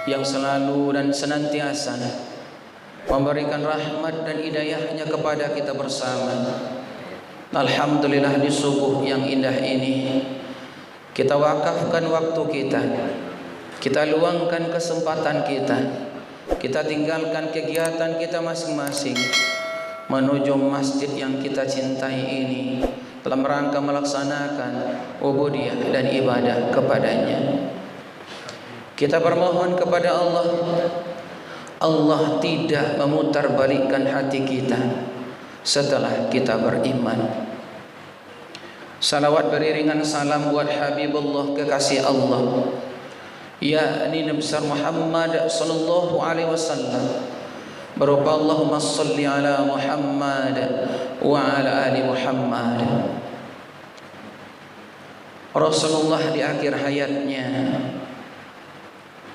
yang selalu dan senantiasa memberikan rahmat dan hidayahnya kepada kita bersama. Alhamdulillah, di subuh yang indah ini kita wakafkan waktu kita luangkan kesempatan kita tinggalkan kegiatan kita masing-masing menuju masjid yang kita cintai ini dalam rangka melaksanakan ubudiyah dan ibadah kepadanya. Kita bermohon kepada Allah tidak memutarbalikkan hati kita setelah kita beriman. Salawat beriringan salam buat Habibullah, kekasih Allah, yakni Nabi besar Muhammad sallallahu alaihi wasallam, berupa Allahumma salli ala Muhammad wa ala ali Muhammad. Rasulullah di akhir hayatnya,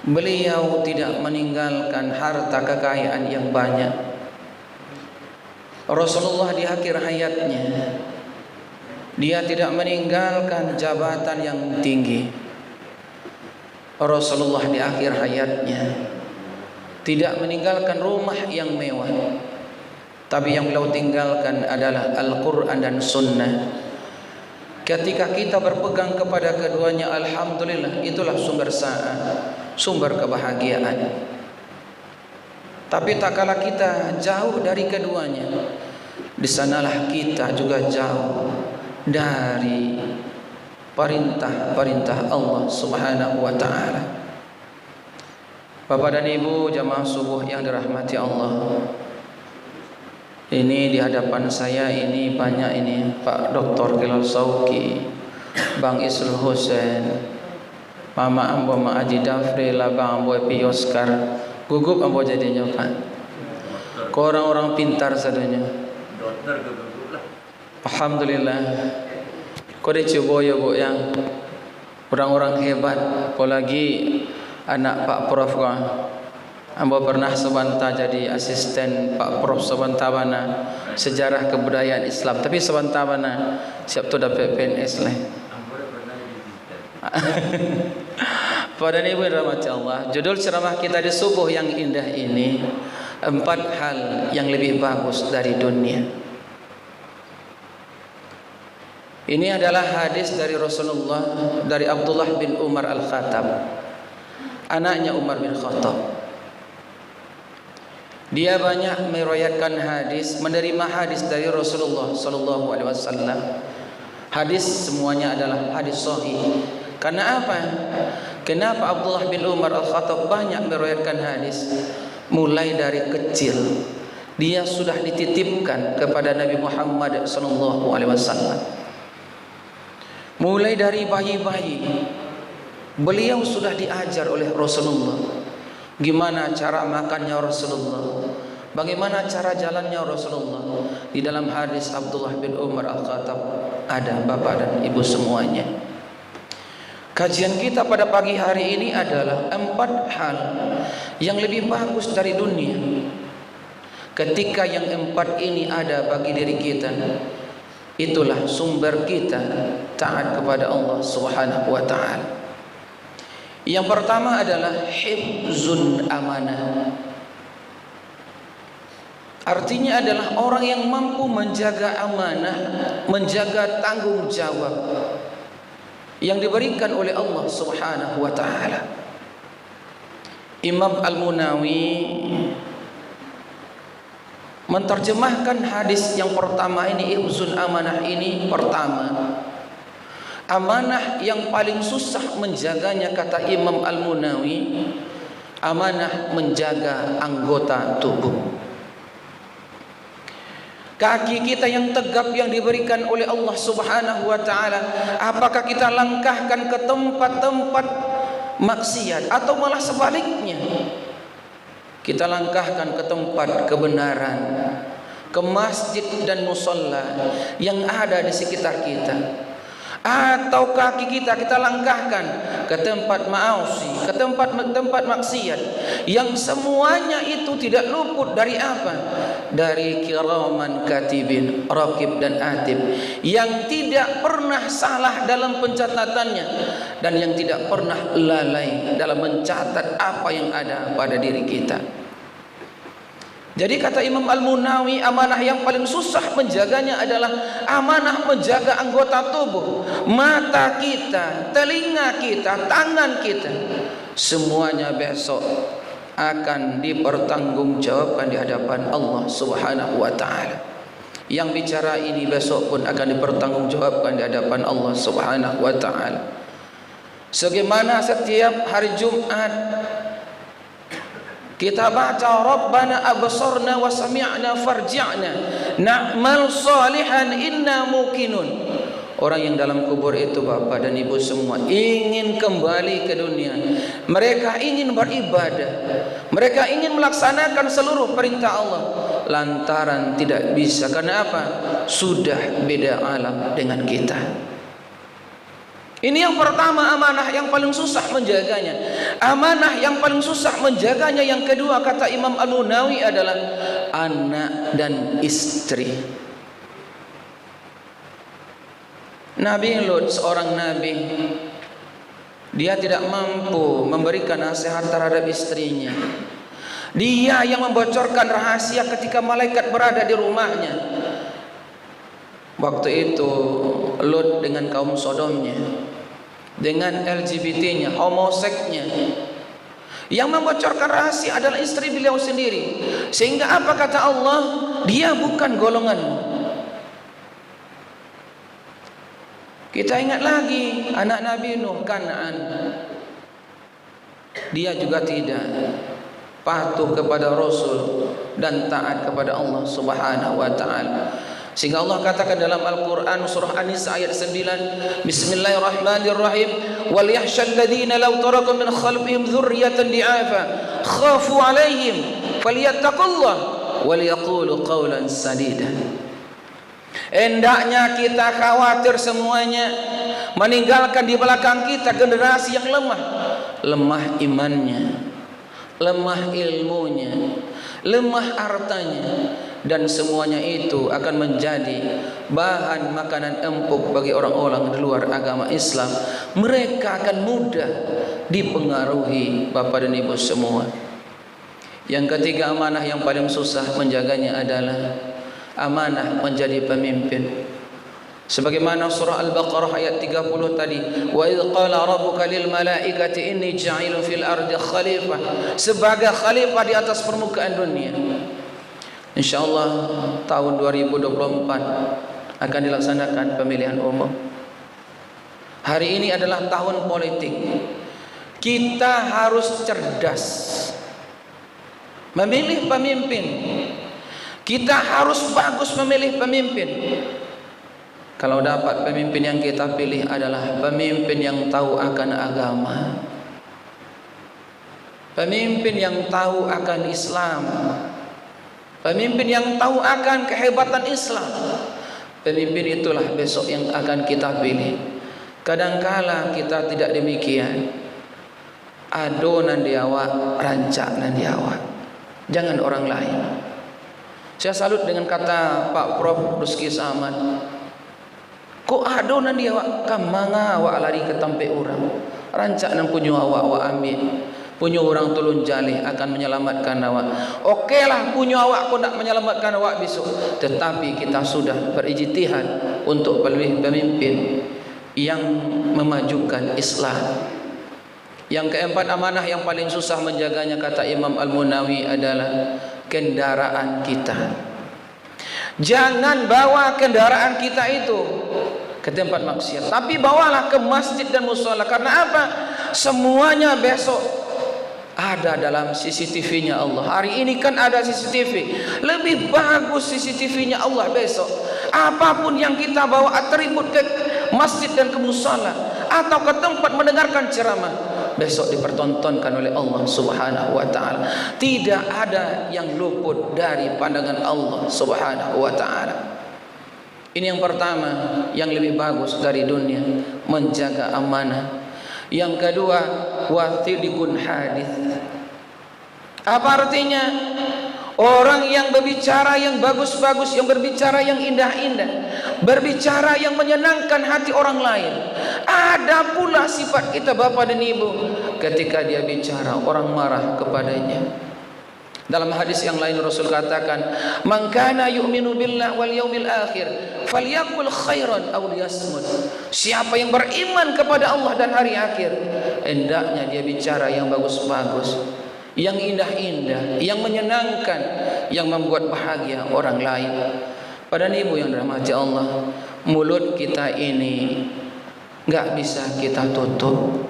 beliau tidak meninggalkan harta kekayaan yang banyak. Rasulullah di akhir hayatnya, dia tidak meninggalkan jabatan yang tinggi. Rasulullah di akhir hayatnya tidak meninggalkan rumah yang mewah, tapi yang beliau tinggalkan adalah Al-Quran dan Sunnah. Ketika kita berpegang kepada keduanya, alhamdulillah, itulah sumber sa'ah, sumber kebahagiaan. Tapi tak kala kita jauh dari keduanya, di sanalah kita juga jauh dari perintah-perintah Allah Subhanahu wa taala. Bapak dan Ibu jamaah subuh yang dirahmati Allah, ini di hadapan saya ini banyak ini Pak Dr. Kilal Sauki, Bang Isrul Husain, Mama Ambo Ma Aji Dafri, Bang Ambo Epi Oscar, gugup Ambo jadinya Pak. Kau orang-orang pintar sadunya. Alhamdulillah. Kau dicoba ya Bu, yang orang-orang hebat. Apalagi anak Pak Prof kan. Ambo pernah sebentar jadi asisten Pak Prof sebentabana sejarah kebudayaan Islam. Tapi sebentabana siap tu dapat PNS lah. Pada Ibu yang dirahmati Allah, judul ceramah kita di subuh yang indah ini, 4 hal yang lebih bagus dari dunia. Ini adalah hadis dari Rasulullah, dari Abdullah bin Umar Al-Khattab, anaknya Umar bin Khattab. Dia banyak meriwayatkan hadis, menerima hadis dari Rasulullah sallallahu alaihi wasallam. Hadis semuanya adalah hadis sahih. Karena apa? Kenapa Abdullah bin Umar Al-Khattab banyak meriwayatkan hadis? Mulai dari kecil dia sudah dititipkan kepada Nabi Muhammad sallallahu alaihi wasallam. Mulai dari bayi-bayi beliau sudah diajar oleh Rasulullah gimana cara makannya Rasulullah, bagaimana cara jalannya Rasulullah. Di dalam hadis Abdullah bin Umar Al-Khattab ada Bapak dan Ibu semuanya. Kajian kita pada pagi hari ini adalah 4 hal yang lebih bagus dari dunia. Ketika yang 4 ini ada bagi diri kita, itulah sumber kita taat kepada Allah Subhanahu wa taala. Yang pertama adalah hifzun amanah. Artinya adalah orang yang mampu menjaga amanah, menjaga tanggung jawab yang diberikan oleh Allah Subhanahu wa taala. Imam Al-Munawi menterjemahkan hadis yang pertama ini, hifzun amanah ini, pertama, amanah yang paling susah menjaganya, kata Imam Al-Munawi, amanah menjaga anggota tubuh. Kaki kita yang tegap yang diberikan oleh Allah Subhanahu wa taala, apakah kita langkahkan ke tempat-tempat maksiat atau malah sebaliknya? Kita langkahkan ke tempat kebenaran, ke masjid dan musalla yang ada di sekitar kita, atau kaki kita langkahkan ke tempat maasi, ke tempat maksiat, yang semuanya itu tidak luput dari apa? Dari kiraman katibin, raqib dan atib, yang tidak pernah salah dalam pencatatannya dan yang tidak pernah lalai dalam mencatat apa yang ada pada diri kita. Jadi kata Imam Al-Munawi, amanah yang paling susah menjaganya adalah amanah menjaga anggota tubuh, mata kita, telinga kita, tangan kita. Semuanya besok akan dipertanggungjawabkan di hadapan Allah Subhanahu wa taala. Yang bicara ini besok pun akan dipertanggungjawabkan di hadapan Allah Subhanahu wa taala. Sebagaimana setiap hari Jumat kita baca Rabbana absarna wa sami'na farji'na na'mal salihan inna muqinun. Orang yang dalam kubur itu Bapak dan Ibu semua ingin kembali ke dunia. Mereka ingin beribadah, mereka ingin melaksanakan seluruh perintah Allah, lantaran tidak bisa. Karena apa? Sudah beda alam dengan kita. Ini yang pertama, amanah yang paling susah menjaganya. Amanah yang paling susah menjaganya yang kedua kata Imam Al-Munawi adalah anak dan istri. Nabi Lut, seorang nabi, dia tidak mampu memberikan nasihat terhadap istrinya. Dia yang membocorkan rahasia ketika malaikat berada di rumahnya. Waktu itu Lut dengan kaum Sodomnya, dengan LGBT-nya, homoseksnya, yang membocorkan rahasia adalah istri beliau sendiri. Sehingga apa kata Allah? Dia bukan golonganmu. Kita ingat lagi anak Nabi Nuh, Kan'an. Dia juga tidak patuh kepada Rasul dan taat kepada Allah Subhanahu wa taala. Sehingga Allah katakan dalam Al-Quran surah An-Nisa ayat 9, Bismillahirrahmanirrahim, wal yakhshal ladzina law taraku min khalfihim dzurriyyatan di'afa khafu 'alaihim falyattaqullah wal yaqulu qawlan sadida. Hendaknya kita khawatir semuanya meninggalkan di belakang kita generasi yang lemah imannya, lemah ilmunya, lemah hartanya, dan semuanya itu akan menjadi bahan makanan empuk bagi orang-orang di luar agama Islam. Mereka akan mudah dipengaruhi Bapak dan Ibu semua. Yang ketiga, amanah yang paling susah menjaganya adalah amanah menjadi pemimpin. Sebagaimana surah Al-Baqarah ayat 30 tadi, wa idz qala rabbuka lil malaikati inni ja'ilun fil ardi khalifah, sebagai khalifah di atas permukaan dunia. Insyaallah tahun 2024 akan dilaksanakan pemilihan umum. Hari ini adalah tahun politik. Kita harus cerdas memilih pemimpin. Kita harus bagus memilih pemimpin. Kalau dapat pemimpin yang kita pilih adalah pemimpin yang tahu akan agama, pemimpin yang tahu akan Islam, pemimpin yang tahu akan kehebatan Islam. Pemimpin itulah besok yang akan kita pilih. Kadangkala kita tidak demikian. Adonan di awak, rancangan di awak, jangan orang lain. Saya salut dengan kata Pak Prof Rusky Samad. Kok adonan dia awak kamanga awak lari ke tempat orang. Rancak nang punya awak ambil. Punya orang tolong jalih akan menyelamatkan awak. Okeylah punya awak kau nak menyelamatkan awak besok. Tetapi kita sudah berijtihad untuk memilih pemimpin yang memajukan Islam. Yang keempat, amanah yang paling susah menjaganya kata Imam Al-Munawi adalah kendaraan kita. Jangan bawa kendaraan kita itu ke tempat maksiat, tapi bawalah ke masjid dan mushola. Karena apa? Semuanya besok ada dalam CCTV-nya Allah. Hari ini kan ada CCTV, lebih bagus CCTV-nya Allah besok. Apapun yang kita bawa atribut ke masjid dan ke mushola atau ke tempat mendengarkan ceramah, besok dipertontonkan oleh Allah Subhanahu wa taala. Tidak ada yang luput dari pandangan Allah Subhanahu wa taala. Ini yang pertama, yang lebih bagus dari dunia, menjaga amanah. Yang kedua, wathidikun hadith. Apa artinya? Orang yang berbicara yang bagus-bagus, yang berbicara yang indah-indah, berbicara yang menyenangkan hati orang lain. Ada pula sifat kita bapak dan ibu, ketika dia bicara orang marah kepadanya. Dalam hadis yang lain Rasul katakan, "Man kana yu'minu billahi wal yaumil akhir falyaqul khairan aw liyasmut." Siapa yang beriman kepada Allah dan hari akhir, hendaknya dia bicara yang bagus-bagus, yang indah-indah, yang menyenangkan, yang membuat bahagia orang lain. Pada ibu yang dirahmati Allah, mulut kita ini enggak bisa kita tutup.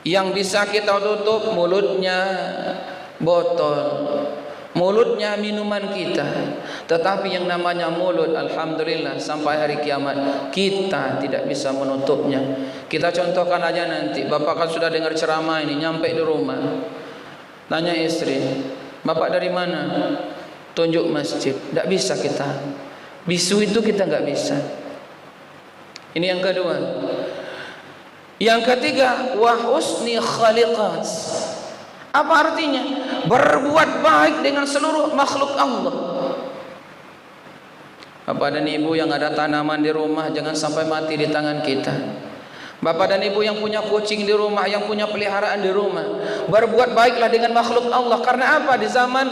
Yang bisa kita tutup mulutnya botol, mulutnya minuman kita. Tetapi yang namanya mulut, alhamdulillah sampai hari kiamat kita tidak bisa menutupnya. Kita contohkan aja nanti, bapak kan sudah dengar ceramah ini, nyampe di rumah, tanya istri, bapak dari mana? Tunjuk masjid. Tidak bisa kita, bisu itu kita nggak bisa. Ini yang kedua. Yang ketiga, wa husni khaliqat. Apa artinya? Berbuat baik dengan seluruh makhluk Allah. Bapak dan ibu yang ada tanaman di rumah, jangan sampai mati di tangan kita. Bapak dan ibu yang punya kucing di rumah, yang punya peliharaan di rumah, berbuat baiklah dengan makhluk Allah. Karena apa? Di zaman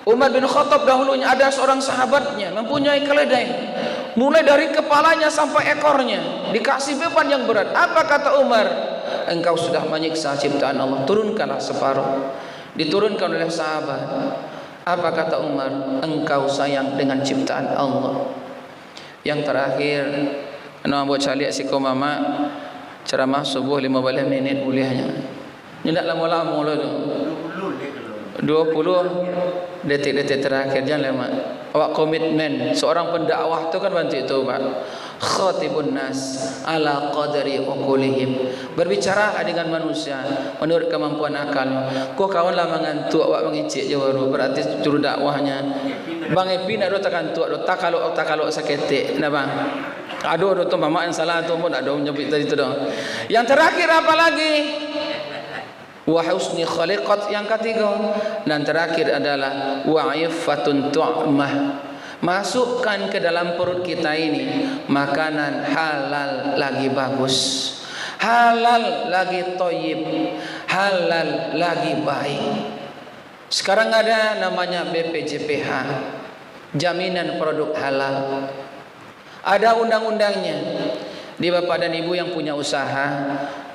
Umar bin Khattab dahulunya ada seorang sahabatnya mempunyai keledai, mulai dari kepalanya sampai ekornya dikasih beban yang berat. Apa kata Umar? Engkau sudah menyiksa ciptaan Allah, turunkanlah separuh. Diturunkan oleh sahabat. Apa kata Umar? Engkau sayang dengan ciptaan Allah. Yang terakhir, anu buat caliak si mama ceramah subuh 15 menit kuliahnya. Nyendak lama-lama lah tu. 20 detik-detik terakhir, jangan lama. Awak komitmen. Seorang pendakwah tu kan bantu itu, Pak. Khatibun nas ala qadri uqulihim. Berbicara dengan manusia menurut kemampuan akalnya. Kau kawanlah mengantuk awak mengicik je baru, berarti juru dakwahnya. Bang Epi nak do tekan tua do tak kalau saketik nah bang. Aduh tu mama yang salah tu pun ada nyebut tadi tu dong. Yang terakhir apa lagi? Wa husni khaliqat, yang ketiga. Dan terakhir adalah wa iffatun tu'mah. Masukkan ke dalam perut kita ini makanan halal lagi bagus, halal lagi thayyib, halal lagi baik. Sekarang ada namanya BPJPH, jaminan produk halal. Ada undang-undangnya. Di bapak dan ibu yang punya usaha,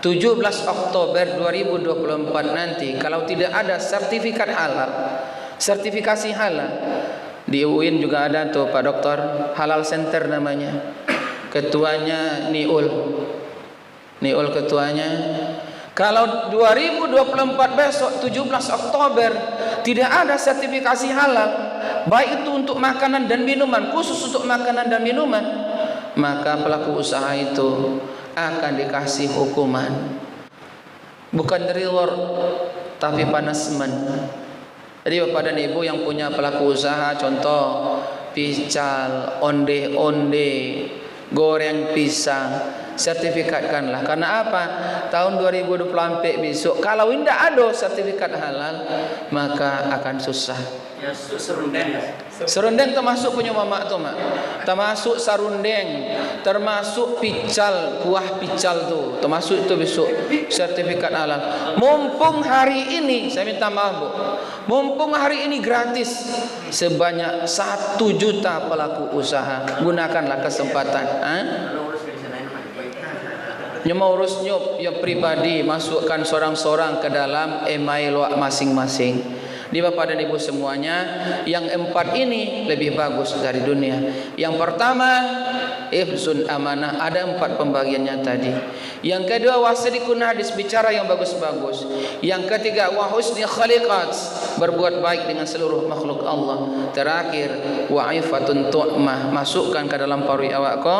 17 Oktober 2024 nanti kalau tidak ada sertifikat halal, sertifikasi halal, di UIN juga ada tuh Pak Dokter, Halal Center namanya. Ketuanya Niul ketuanya. Kalau 2024 besok 17 Oktober tidak ada sertifikasi halal, baik itu untuk makanan dan minuman, khusus untuk makanan dan minuman, maka pelaku usaha itu akan dikasih hukuman. Bukan reward tapi punishment. Jadi bapak dan ibu yang punya pelaku usaha, contoh pical, onde-onde, goreng pisang, sertifikatkanlah. Karena apa? Tahun 2024 besok kalau tidak ada sertifikat halal, maka akan susah. Ya, serundeng termasuk punya mama tu mak, termasuk sarundeng, termasuk pical, kuah pical tu, termasuk itu besok sertifikat halal. Mumpung hari ini, saya minta maaf bu, mumpung hari ini gratis, sebanyak 1 juta pelaku usaha, gunakanlah kesempatan. Nyuma urus nyup yang pribadi, masukkan sorang-sorang ke dalam email masing-masing. Di bapak dan ibu semuanya, yang 4 ini lebih bagus dari dunia. Yang pertama, ifzun amanah, ada 4 pembagiannya tadi. Yang kedua, wasidikun hadis, bicara yang bagus-bagus. Yang ketiga, wa husni khaliqat, berbuat baik dengan seluruh makhluk Allah. Terakhir, wa ifatun tu'mah, masukkan ke dalam paru awak ko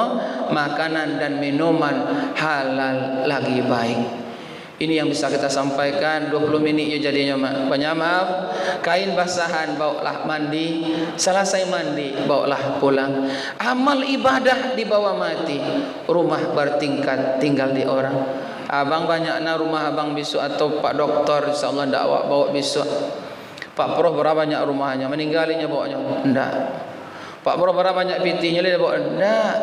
makanan dan minuman halal lagi baik. Ini yang bisa kita sampaikan. 20 menit ya jadinya, banyak maaf. Kain basahan bawalah mandi, selesai mandi bawalah pulang. Amal ibadah dibawa mati. Rumah bertingkat tinggal di orang. Abang banyak na rumah abang besok, atau Pak Doktor insyaallah dakwah bawa besok. Pak Prof berapa banyak rumahnya, meninggalnya bawanya enggak. Pak Prof berapa banyak pitinya dia bawa enggak.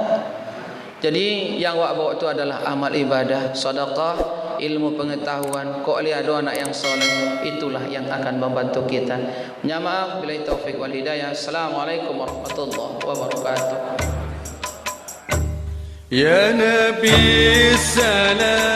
Jadi yang wak bawa itu adalah amal ibadah, sedekah, ilmu pengetahuan. Kok lihat ada anak yang soleh, itulah yang akan membantu kita. Minta maaf, billahi taufik wal hidayah. Assalamualaikum warahmatullahi wabarakatuh. Ya Nabi salam